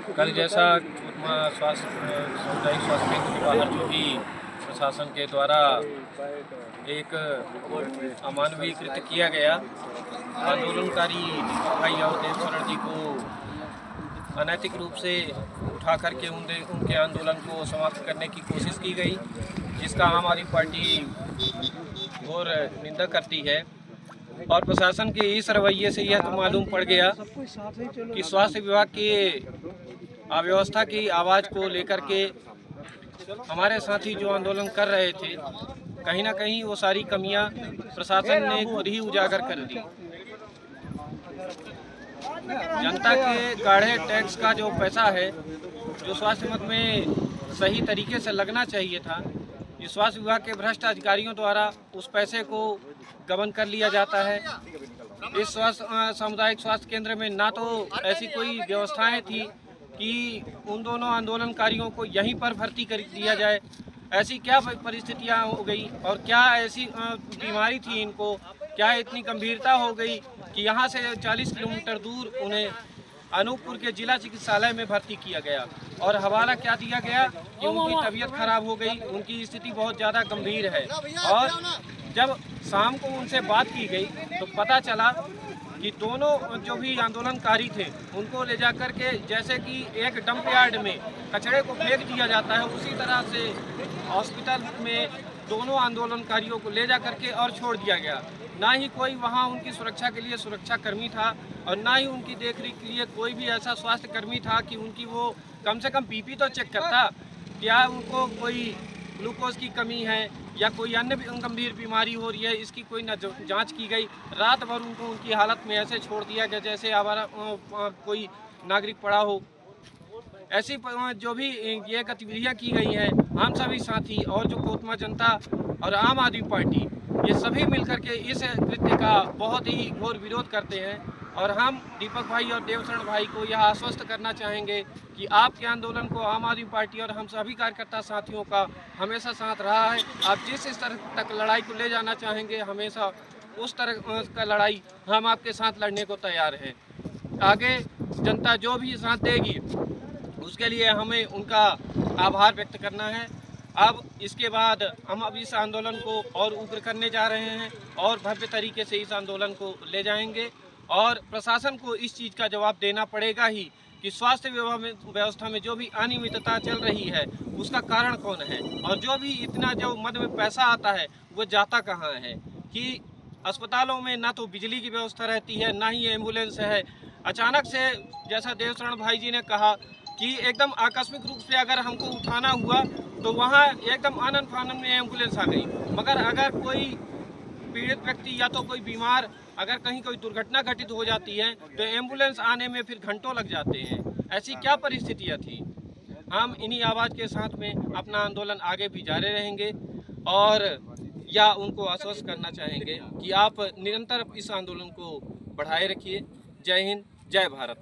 कल जैसा सामुदायिक स्वास्थ्य केंद्र के बाहर जो भी प्रशासन के द्वारा एक अमानवीय कृत्य किया गया, आंदोलनकारी भाई और देवशरण जी को अनैतिक रूप से उठा करके उनके आंदोलन को समाप्त करने की कोशिश की गई, जिसका आम आदमी पार्टी घोर निंदा करती है। और प्रशासन के इस रवैये से यह तो मालूम पड़ गया कि स्वास्थ्य विभाग की अव्यवस्था की आवाज़ को लेकर के हमारे साथी जो आंदोलन कर रहे थे, कहीं ना कहीं वो सारी कमियां प्रशासन ने खुद ही उजागर कर दी। जनता के गाढ़े टैक्स का जो पैसा है, जो स्वास्थ्य विभाग में सही तरीके से लगना चाहिए था, ये स्वास्थ्य विभाग के भ्रष्ट अधिकारियों द्वारा उस पैसे को गबन कर लिया जाता है। इस सामुदायिक स्वास्थ्य केंद्र में ना तो ऐसी कोई व्यवस्थाएं थी कि उन दोनों आंदोलनकारियों को यहीं पर भर्ती कर दिया जाए। ऐसी क्या परिस्थितियां हो गई और क्या ऐसी बीमारी थी इनको, क्या इतनी गंभीरता हो गई कि यहाँ से 40 किलोमीटर दूर उन्हें अनूपपुर के जिला चिकित्सालय में भर्ती किया गया और हवाला क्या दिया गया कि उनकी तबीयत खराब हो गई, उनकी स्थिति बहुत ज़्यादा गंभीर है। और जब शाम को उनसे बात की गई तो पता चला कि दोनों जो भी आंदोलनकारी थे उनको ले जाकर के जैसे कि एक डंप यार्ड में कचरे को फेंक दिया जाता है, उसी तरह से हॉस्पिटल में दोनों आंदोलनकारियों को ले जा करके और छोड़ दिया गया। ना ही कोई वहाँ उनकी सुरक्षा के लिए सुरक्षा कर्मी था और ना ही उनकी देखरेख के लिए कोई भी ऐसा स्वास्थ्य कर्मी था कि उनकी वो कम से कम बीपी तो चेक करता, क्या उनको कोई ग्लूकोज की कमी है या कोई अन्य गंभीर बीमारी हो रही है, इसकी कोई न जांच की गई। रात भर उनको उनकी हालत में ऐसे छोड़ दिया गया जैसे हमारा कोई नागरिक पड़ा हो। ऐसी जो भी ये गतिविधियां की गई हैं, हम सभी साथी और जो कोतमा जनता और आम आदमी पार्टी, ये सभी मिलकर के इस कृत्य का बहुत ही घोर विरोध करते हैं। और हम दीपक भाई और देवशरण भाई को यह आश्वस्त करना चाहेंगे कि आपके आंदोलन को आम आदमी पार्टी और हम सभी कार्यकर्ता साथियों का हमेशा साथ रहा है। आप जिस स्तर तक लड़ाई को ले जाना चाहेंगे, हमेशा उस तरह का लड़ाई हम आपके साथ लड़ने को तैयार हैं। आगे जनता जो भी साथ देगी उसके लिए हमें उनका आभार व्यक्त करना है। अब इसके बाद हम अब इस आंदोलन को और उग्र करने जा रहे हैं और भव्य तरीके से इस आंदोलन को ले जाएंगे और प्रशासन को इस चीज़ का जवाब देना पड़ेगा ही कि स्वास्थ्य व्यवस्था में जो भी अनियमितता चल रही है उसका कारण कौन है और जो भी इतना जो मद में पैसा आता है वो जाता कहाँ है। कि अस्पतालों में ना तो बिजली की व्यवस्था रहती है, ना ही एम्बुलेंस है। अचानक से जैसा देवशरण भाई जी ने कहा कि एकदम आकस्मिक रूप से अगर हमको उठाना हुआ तो वहाँ एकदम आनन फानन में एम्बुलेंस आ गई, मगर अगर कोई पीड़ित व्यक्ति या तो कोई बीमार अगर कहीं कोई दुर्घटना घटित हो जाती है तो एम्बुलेंस आने में फिर घंटों लग जाते हैं। ऐसी क्या परिस्थितियाँ थी। हम इन्हीं आवाज़ के साथ में अपना आंदोलन आगे भी जारी रहेंगे और या उनको आश्वस्त करना चाहेंगे कि आप निरंतर इस आंदोलन को बढ़ाए रखिए। जय हिंद, जय भारत।